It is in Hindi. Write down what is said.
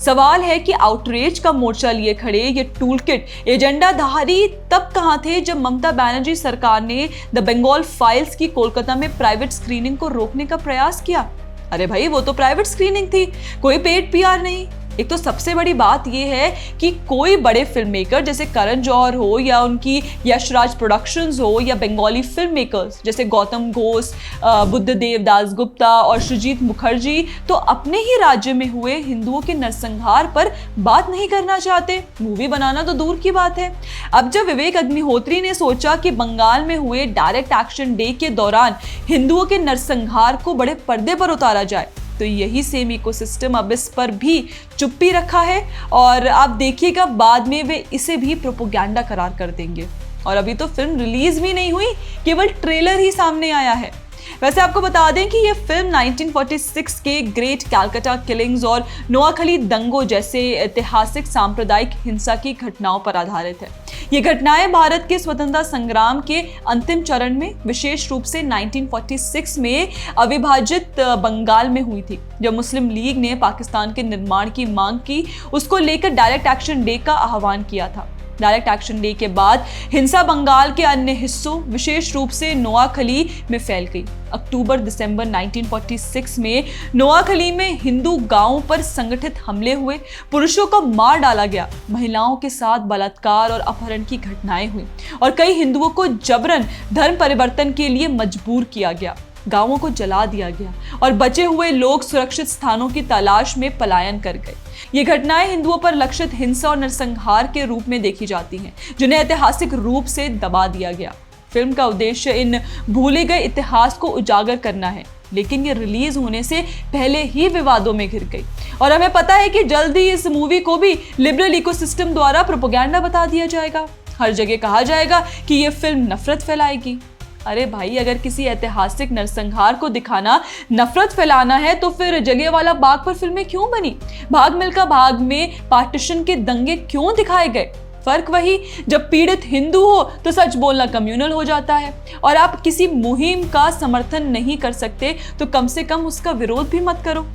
सवाल है कि आउटरीच का मोर्चा लिए खड़े ये टूलकिट एजेंडाधारी तब कहां थे जब ममता बनर्जी सरकार ने द बंगाल फाइल्स की कोलकाता में प्राइवेट स्क्रीनिंग को रोकने का प्रयास किया। अरे भाई, वो तो प्राइवेट स्क्रीनिंग थी, कोई पेड पीआर नहीं। एक तो सबसे बड़ी बात यह है कि कोई बड़े फिल्म मेकर जैसे करण जौहर हो या उनकी यशराज प्रोडक्शंस हो या बंगाली फिल्म मेकर्स जैसे गौतम घोष, बुद्धदेव दासगुप्ता और सुजीत मुखर्जी तो अपने ही राज्य में हुए हिंदुओं के नरसंहार पर बात नहीं करना चाहते। मूवी बनाना तो दूर की बात है। अब जब विवेक अग्निहोत्री ने सोचा कि बंगाल में हुए डायरेक्ट एक्शन डे के दौरान हिंदुओं के नरसंहार को बड़े पर्दे पर उतारा जाए, तो यही सेम इकोसिस्टम अब इस पर भी चुप्पी रखा है और आप देखिएगा बाद में वे इसे भी प्रोपोगेंडा करार कर देंगे। और अभी तो फिल्म रिलीज भी नहीं हुई, केवल ट्रेलर ही सामने आया है। वैसे आपको बता दें कि यह फिल्म 1946 के ग्रेट कैलकाटा किलिंग्स और नोआखली दंगों जैसे ऐतिहासिक सांप्रदायिक हिंसा की घटनाओं पर आधारित है। ये घटनाएं भारत के स्वतंत्रता संग्राम के अंतिम चरण में, विशेष रूप से 1946 में अविभाजित बंगाल में हुई थी, जब मुस्लिम लीग ने पाकिस्तान के निर्माण की मांग की, उसको लेकर डायरेक्ट एक्शन डे का आह्वान किया था। डायरेक्ट एक्शन डे के बाद हिंसा बंगाल के अन्य हिस्सों, विशेष रूप से नोआखली में फैल गई। अक्टूबर-दिसंबर 1946 में नोआखली में हिंदू गांवों पर संगठित हमले हुए, पुरुषों को मार डाला गया, महिलाओं के साथ बलात्कार और अपहरण की घटनाएं हुई और कई हिंदुओं को जबरन धर्म परिवर्तन के लिए मजबूर किया गया। गांवों को जला दिया गया और बचे हुए लोग सुरक्षित स्थानों की तलाश में पलायन कर गए। ये घटनाएं हिंदुओं पर लक्षित हिंसा और नरसंहार के रूप में देखी जाती हैं, जिन्हें ऐतिहासिक रूप से दबा दिया गया। फिल्म का उद्देश्य इन भूले गए इतिहास को उजागर करना है, लेकिन ये रिलीज होने से पहले ही विवादों में घिर गई और हमें पता है कि जल्द ही इस मूवी को भी लिबरल इकोसिस्टम द्वारा प्रोपेगेंडा बता दिया जाएगा। हर जगह कहा जाएगा कि ये फिल्म नफरत फैलाएगी। अरे भाई, अगर किसी ऐतिहासिक नरसंहार को दिखाना नफरत फैलाना है तो फिर जलियांवाला बाग पर फिल्में क्यों बनी? भाग मिल्खा भाग में पार्टीशन के दंगे क्यों दिखाए गए? फर्क वही, जब पीड़ित हिंदू हो तो सच बोलना कम्युनल हो जाता है और आप किसी मुहिम का समर्थन नहीं कर सकते तो कम से कम उसका विरोध भी मत करो।